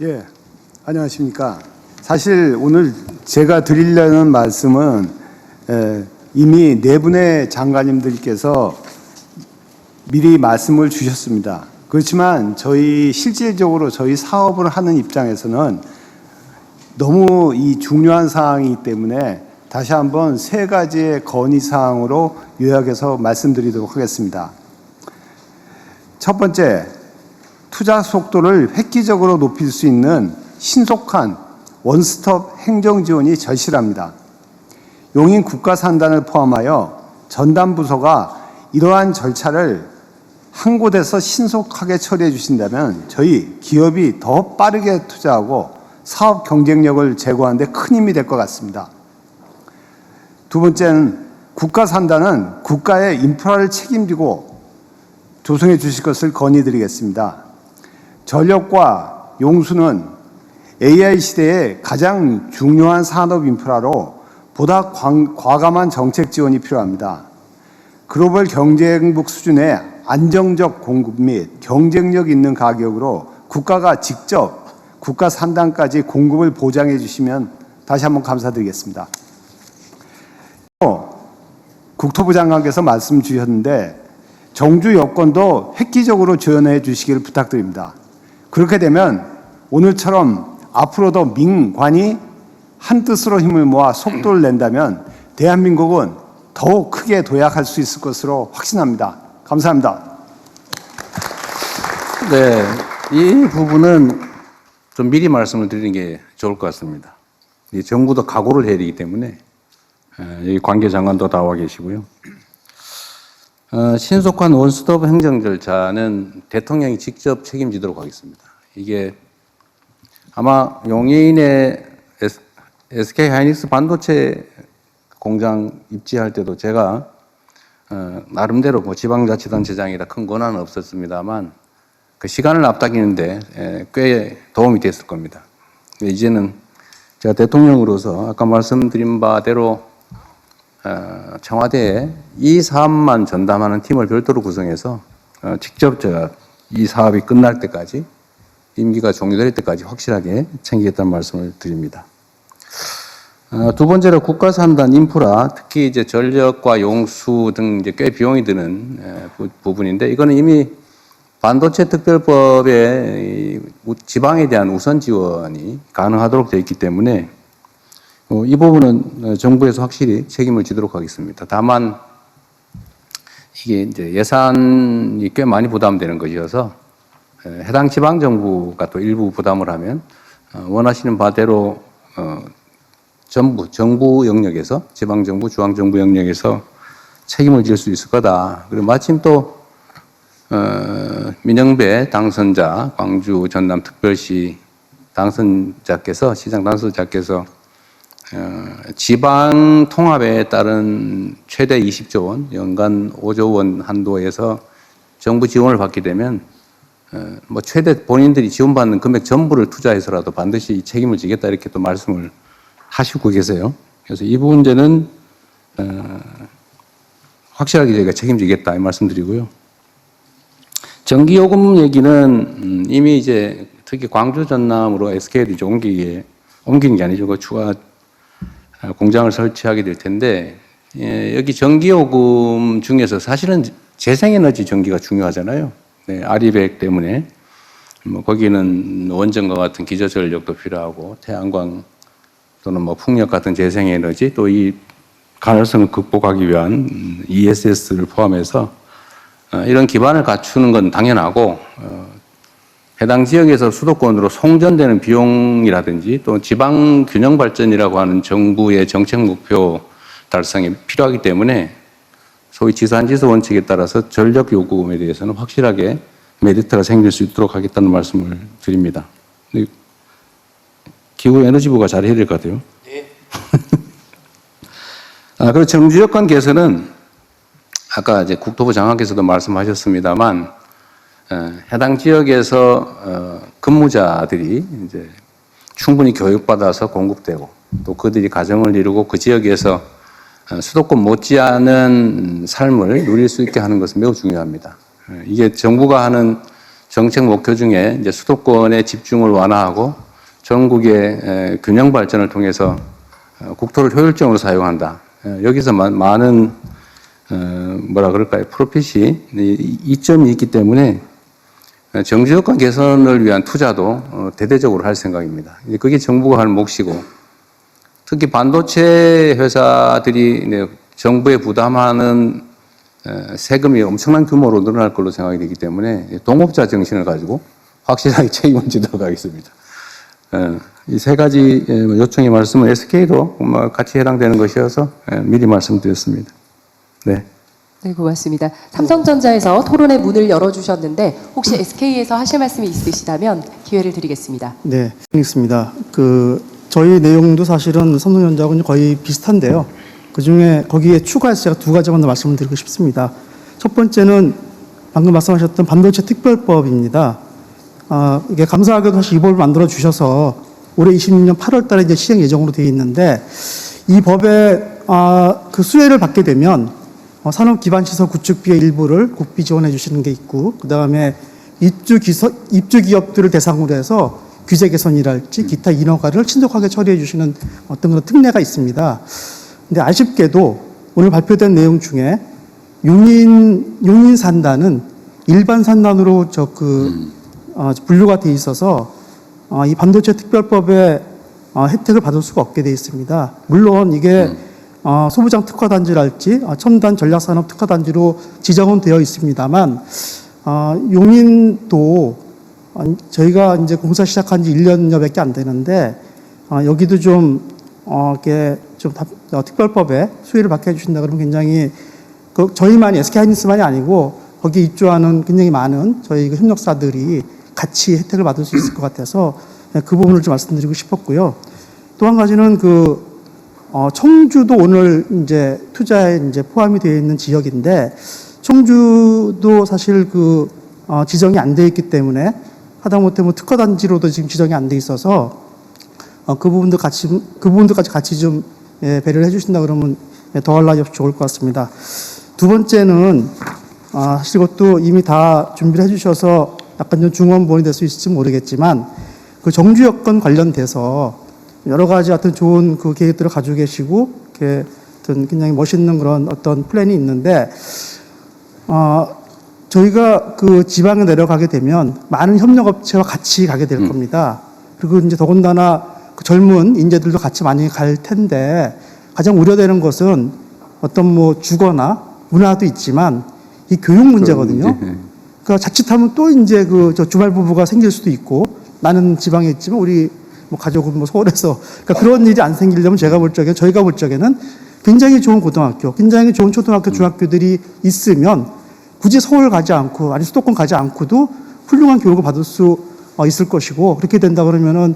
예, 안녕하십니까. 사실 오늘 제가 드리려는 말씀은 이미 네 분의 장관님들께서 미리 말씀을 주셨습니다. 그렇지만 실질적으로 저희 사업을 하는 입장에서는 너무 이 중요한 사항이기 때문에 다시 한번 세 가지의 건의사항으로 요약해서 말씀드리도록 하겠습니다. 첫 번째, 투자 속도를 획기적으로 높일 수 있는 신속한 원스톱 행정 지원이 절실합니다. 용인 국가산단을 포함하여 전담 부서가 이러한 절차를 한 곳에서 신속하게 처리해 주신다면 저희 기업이 더 빠르게 투자하고 사업 경쟁력을 제고하는 데 큰 힘이 될 것 같습니다. 두 번째는 국가산단은 국가의 인프라를 책임지고 조성해 주실 것을 건의드리겠습니다. 전력과 용수는 AI 시대의 가장 중요한 산업 인프라로 보다 과감한 정책 지원이 필요합니다. 글로벌 경쟁국 수준의 안정적 공급 및 경쟁력 있는 가격으로 국가가 직접 국가 산단까지 공급을 보장해 주시면 다시 한번 감사드리겠습니다. 국토부 장관께서 말씀 주셨는데 정주 여건도 획기적으로 지원해 주시기를 부탁드립니다. 그렇게 되면 오늘처럼 앞으로도 민관이 한뜻으로 힘을 모아 속도를 낸다면 대한민국은 더욱 크게 도약할 수 있을 것으로 확신합니다. 감사합니다. 네, 이 부분은 좀 미리 말씀을 드리는 게 좋을 것 같습니다. 정부도 각오를 해야 되기 때문에 여기 관계 장관도 나와 계시고요. 신속한 원스톱 행정 절차는 대통령이 직접 책임지도록 하겠습니다. 이게 아마 용인의 SK 하이닉스 반도체 공장 입지할 때도 제가 나름대로 지방자치단체장이라 큰 권한은 없었습니다만 그 시간을 앞당기는데 꽤 도움이 됐을 겁니다. 이제는 제가 대통령으로서 아까 말씀드린 바대로 청와대에 이 사업만 전담하는 팀을 별도로 구성해서 직접 제가 이 사업이 끝날 때까지 임기가 종료될 때까지 확실하게 챙기겠다는 말씀을 드립니다. 두 번째로 국가산단 인프라, 특히 이제 전력과 용수 등 이제 꽤 비용이 드는 부분인데 이거는 이미 반도체 특별법에 지방에 대한 우선 지원이 가능하도록 되어 있기 때문에 이 부분은 정부에서 확실히 책임을 지도록 하겠습니다. 다만 이게 이제 예산이 꽤 많이 부담되는 것이어서 해당 지방 정부가 또 일부 부담을 하면 원하시는 바대로 정부 영역에서 지방 정부, 중앙 정부 영역에서 책임을 질 수 있을 거다. 그리고 마침 또 민영배 당선자, 광주 전남 특별시 당선자께서 시장 당선자께서 지방 통합에 따른 최대 20조 원, 연간 5조 원 한도에서 정부 지원을 받게 되면 최대 본인들이 지원받는 금액 전부를 투자해서라도 반드시 책임을 지겠다 이렇게 또 말씀을 하시고 계세요. 그래서 이 문제는 확실하게 저희가 책임지겠다 이 말씀드리고요. 전기요금 얘기는 이미 이제 특히 광주 전남으로 SK도 이제 옮기는 게 아니죠. 그 추가 공장을 설치하게 될 텐데 여기 전기요금 중에서 사실은 재생에너지 전기가 중요하잖아요. 네, 아리백 때문에 거기는 원전과 같은 기저전력도 필요하고 태양광 또는 풍력 같은 재생에너지 또 이 가능성을 극복하기 위한 ESS를 포함해서 이런 기반을 갖추는 건 당연하고 해당 지역에서 수도권으로 송전되는 비용이라든지 또 지방 균형 발전이라고 하는 정부의 정책 목표 달성이 필요하기 때문에 소위 지산지수 원칙에 따라서 전력 요금에 대해서는 확실하게 메리트가 생길 수 있도록 하겠다는 말씀을 드립니다. 기후에너지부가 잘해야 될 것 같아요. 네. 그리고 정주 여건 개선은 아까 이제 국토부 장관께서도 말씀하셨습니다만 해당 지역에서 근무자들이 이제 충분히 교육받아서 공급되고 또 그들이 가정을 이루고 그 지역에서 수도권 못지않은 삶을 누릴 수 있게 하는 것은 매우 중요합니다. 이게 정부가 하는 정책 목표 중에 이제 수도권의 집중을 완화하고 전국의 균형 발전을 통해서 국토를 효율적으로 사용한다. 여기서 많은 뭐라 그럴까요? 프로핏이 이점이 있기 때문에 정주 여건 개선을 위한 투자도 대대적으로 할 생각입니다. 그게 정부가 할 몫이고, 특히 반도체 회사들이 정부에 부담하는 세금이 엄청난 규모로 늘어날 걸로 생각이 되기 때문에 동업자 정신을 가지고 확실하게 책임을 지도록 하겠습니다. 이 세 가지 요청의 말씀은 SK도 같이 해당되는 것이어서 미리 말씀드렸습니다. 네. 네, 고맙습니다. 삼성전자에서 토론의 문을 열어주셨는데 혹시 SK에서 하실 말씀이 있으시다면 기회를 드리겠습니다. 네, 있습니다. 저희 내용도 사실은 삼성전자하고는 거의 비슷한데요. 그중에 거기에 추가해서 제가 두 가지만 더 말씀을 드리고 싶습니다. 첫 번째는 방금 말씀하셨던 반도체 특별법입니다. 이게 감사하게도 사실 이 법을 만들어 주셔서 올해 26년 8월 달에 이제 시행 예정으로 되어 있는데, 이 법에 그 수혜를 받게 되면 산업 기반 시설 구축비의 일부를 국비 지원해 주시는 게 있고, 그 다음에 입주 기업들을 대상으로 해서 규제 개선이랄지 기타 인허가를 신속하게 처리해 주시는 어떤 그런 특례가 있습니다. 근데 아쉽게도 오늘 발표된 내용 중에 용인 산단은 일반 산단으로 분류가 돼 있어서 이 반도체 특별법에 혜택을 받을 수가 없게 돼 있습니다. 물론 이게 소부장 특화단지랄지 첨단 전략산업 특화단지로 지정은 되어 있습니다만, 용인도 저희가 이제 공사 시작한 지 1년여밖에 안 되는데, 여기도 특별법에 수혜를 받게 해주신다 그러면 굉장히, 저희만이, SK하이닉스만이 아니고, 거기에 입주하는 굉장히 많은 저희 협력사들이 같이 혜택을 받을 수 있을 것 같아서 그 부분을 좀 말씀드리고 싶었고요. 또 한 가지는 청주도 오늘 이제 투자에 이제 포함이 되어 있는 지역인데, 청주도 사실 지정이 안 돼 있기 때문에 하다못해 특허단지로도 지금 지정이 안 돼 있어서 그 부분도까지 같이 좀 배려를 해주신다 그러면 더할 나위 없이 좋을 것 같습니다. 두 번째는 사실 그것도 이미 다 준비를 해주셔서 약간 좀 중원본이 될 수 있을지 모르겠지만, 그 정주 여건 관련돼서 여러 가지 하여튼 좋은 그 계획들을 가지고 계시고, 굉장히 멋있는 그런 어떤 플랜이 있는데, 저희가 그 지방에 내려가게 되면 많은 협력업체와 같이 가게 될 겁니다. 그리고 이제 더군다나 그 젊은 인재들도 같이 많이 갈 텐데, 가장 우려되는 것은 어떤 주거나 문화도 있지만 이 교육 문제거든요. 그러니까 자칫하면 또 이제 주말 부부가 생길 수도 있고, 나는 지방에 있지만 우리 가족은 서울에서, 그러니까 그런 일이 안 생기려면 저희가 볼 적에는 굉장히 좋은 고등학교, 굉장히 좋은 초등학교, 중학교들이 있으면 굳이 서울 가지 않고, 아니 수도권 가지 않고도 훌륭한 교육을 받을 수 있을 것이고, 그렇게 된다 그러면은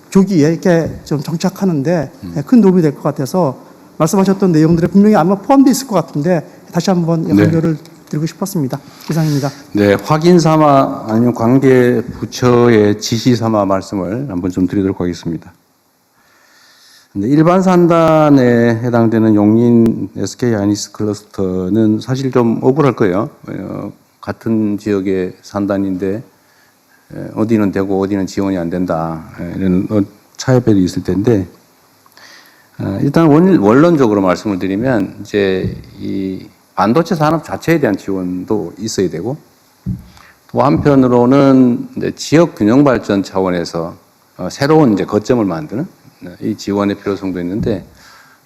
조기에 이렇게 좀 정착하는데 큰 도움이 될 것 같아서 말씀하셨던 내용들에 분명히 아마 포함되어 있을 것 같은데 다시 한번 연결을 드리고 싶었습니다. 이상입니다. 네, 확인 삼아 아니면 관계 부처의 지시 삼아 말씀을 한번 좀 드리도록 하겠습니다. 일반 산단에 해당되는 용인 SK하이닉스 클러스터는 사실 좀 억울할 거예요. 같은 지역의 산단인데 어디는 되고 어디는 지원이 안 된다, 이런 차이별이 있을 텐데, 일단 원론적으로 말씀을 드리면 이제 이 반도체 산업 자체에 대한 지원도 있어야 되고, 또 한편으로는 이제 지역 균형 발전 차원에서 새로운 이제 거점을 만드는 이 지원의 필요성도 있는데,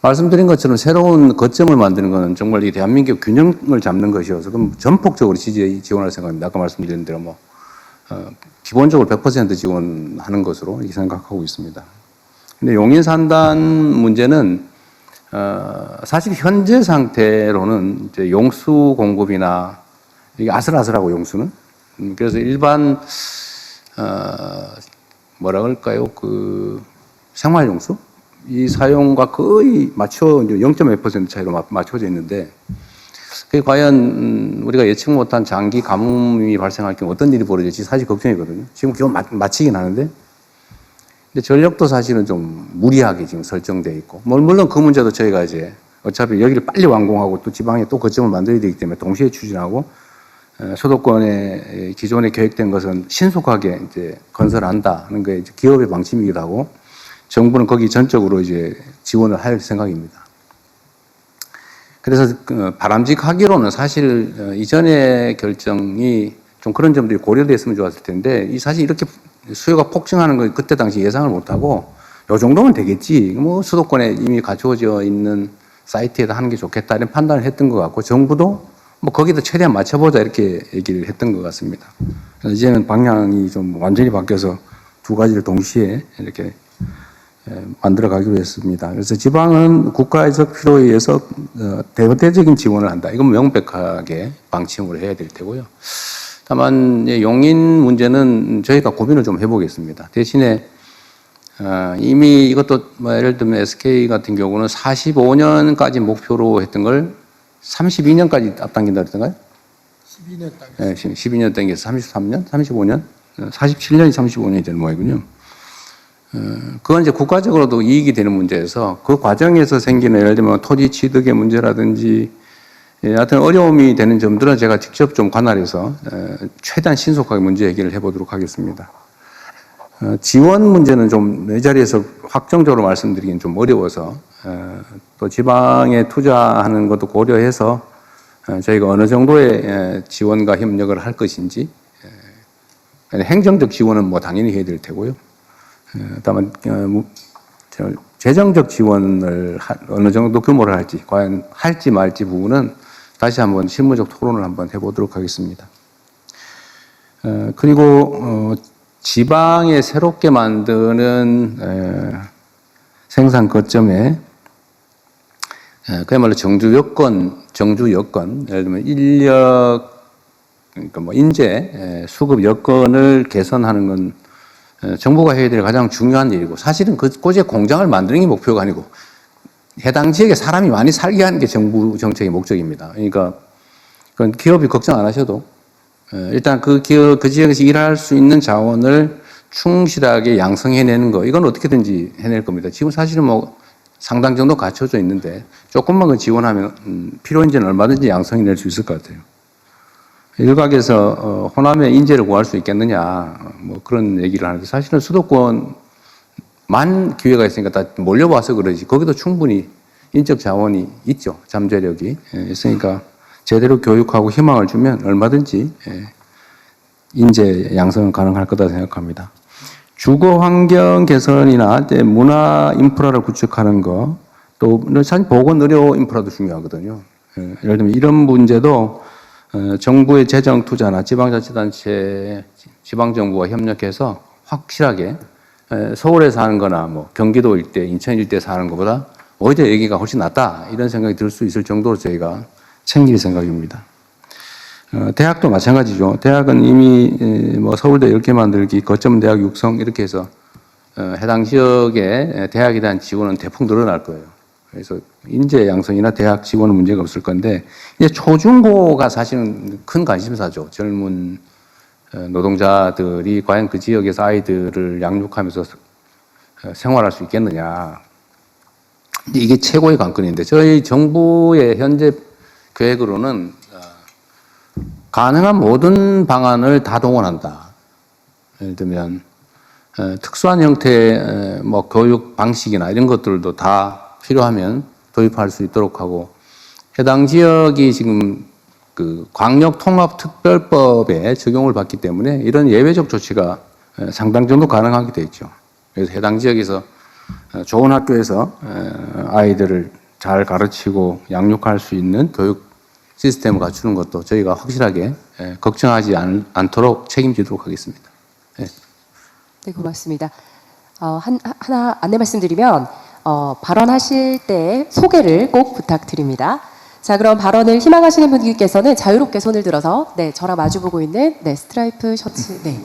말씀드린 것처럼 새로운 거점을 만드는 것은 정말 이 대한민국 균형을 잡는 것이어서 그럼 전폭적으로 지원할 생각입니다. 아까 말씀드린 대로 기본적으로 100% 지원하는 것으로 이렇게 생각하고 있습니다. 근데 용인 산단 문제는 사실 현재 상태로는 이제 용수 공급이나 이게 아슬아슬하고 용수는 그래서 일반 뭐라 그럴까요? 생활 용수 이 사용과 거의 맞춰 이제 0.1% 차이로 맞춰져 있는데, 그게 과연 우리가 예측 못한 장기 가뭄이 발생할 경우 어떤 일이 벌어질지 사실 걱정이거든요. 지금 기온 맞추긴 하는데, 근데 전력도 사실은 좀 무리하게 지금 설정되어 있고, 물론 그 문제도 저희가 이제 어차피 여기를 빨리 완공하고 또 지방에 또 거점을 만들어야 되기 때문에 동시에 추진하고 수도권에 기존에 계획된 것은 신속하게 이제 건설한다는 게 이제 기업의 방침이기도 하고 정부는 거기 전적으로 이제 지원을 할 생각입니다. 그래서 바람직하기로는 사실 이전의 결정이 좀 그런 점들이 고려됐으면 좋았을 텐데 이 사실 이렇게 수요가 폭증하는 걸 그때 당시 예상을 못하고 요 정도면 되겠지. 뭐 수도권에 이미 갖추어져 있는 사이트에다 하는 게 좋겠다 이런 판단을 했던 것 같고 정부도 뭐 거기다 최대한 맞춰보자 이렇게 얘기를 했던 것 같습니다. 그래서 이제는 방향이 좀 완전히 바뀌어서 두 가지를 동시에 이렇게 만들어 가기로 했습니다. 그래서 지방은 국가적 필요에 의해서 대대적인 지원을 한다. 이건 명백하게 방침으로 해야 될 테고요. 다만 용인 문제는 저희가 고민을 좀 해보겠습니다. 대신에 이미 이것도 뭐 예를 들면 SK 같은 경우는 45년까지 목표로 했던 걸 32년까지 앞당긴다 그랬던가요? 12년 땅. 네, 12년 당겨서 33년, 35년, 47년이 35년이 되는 모양이군요. 그건 이제 국가적으로도 이익이 되는 문제여서 그 과정에서 생기는 예를 들면 토지 취득의 문제라든지 하여튼 어려움이 되는 점들은 제가 직접 좀 관할해서 최대한 신속하게 문제 해결을 해보도록 하겠습니다. 지원 문제는 좀 이 자리에서 확정적으로 말씀드리기는 좀 어려워서 또 지방에 투자하는 것도 고려해서 저희가 어느 정도의 지원과 협력을 할 것인지 행정적 지원은 뭐 당연히 해야 될 테고요. 다만 재정적 지원을 어느 정도 규모를 할지 과연 할지 말지 부분은 다시 한번 실무적 토론을 한번 해보도록 하겠습니다. 그리고 지방에 새롭게 만드는 생산 거점에 그야말로 정주 여건, 예를 들면 인력, 그러니까 뭐 인재, 수급 여건을 개선하는 건 정부가 해야 될 가장 중요한 일이고 사실은 그곳에 공장을 만드는 게 목표가 아니고 해당 지역에 사람이 많이 살게 하는 게 정부 정책의 목적입니다. 그러니까 그건 기업이 걱정 안 하셔도 일단 그 지역에서 일할 수 있는 자원을 충실하게 양성해내는 거 이건 어떻게든지 해낼 겁니다. 지금 사실은 뭐 상당 정도 갖춰져 있는데 조금만 그 지원하면 필요인지는 얼마든지 양성해낼 수 있을 것 같아요. 일각에서 호남에 인재를 구할 수 있겠느냐 뭐 그런 얘기를 하는데 사실은 수도권만 기회가 있으니까 다 몰려와서 그러지 거기도 충분히 인적 자원이 있죠. 잠재력이 있으니까 제대로 교육하고 희망을 주면 얼마든지 인재 양성은 가능할 거다 생각합니다. 주거 환경 개선이나 문화 인프라를 구축하는 거, 또 사실 보건 의료 인프라도 중요하거든요. 예를 들면 이런 문제도 정부의 재정 투자나 지방자치단체, 지방정부와 협력해서 확실하게 서울에 사는 거나 뭐 경기도 일대, 인천 일대 사는 것보다 오히려 여기가 훨씬 낫다 이런 생각이 들 수 있을 정도로 저희가 챙길 생각입니다. 대학도 마찬가지죠. 대학은 이미 뭐 서울대 10개 만들기, 거점 대학 육성 이렇게 해서 해당 지역에 대학에 대한 지원은 대폭 늘어날 거예요. 그래서 인재 양성이나 대학 지원은 문제가 없을 건데 이제 초중고가 사실은 큰 관심사죠. 젊은 노동자들이 과연 그 지역에서 아이들을 양육하면서 생활할 수 있겠느냐. 이게 최고의 관건인데 저희 정부의 현재 계획으로는 가능한 모든 방안을 다 동원한다. 예를 들면 특수한 형태의 뭐 교육 방식이나 이런 것들도 다 필요하면 도입할 수 있도록 하고 해당 지역이 지금 그 광역통합특별법에 적용을 받기 때문에 이런 예외적 조치가 상당 정도 가능하게 돼 있죠. 그래서 해당 지역에서 좋은 학교에서 아이들을 잘 가르치고 양육할 수 있는 교육 시스템을 갖추는 것도 저희가 확실하게 걱정하지 않도록 책임지도록 하겠습니다. 네, 네, 고맙습니다. 하나 안내 말씀드리면 발언하실 때 소개를 꼭 부탁드립니다. 자, 그럼 발언을 희망하시는 분들께서는 자유롭게 손을 들어서 네, 저랑 마주보고 있는 네, 스트라이프 셔츠 네,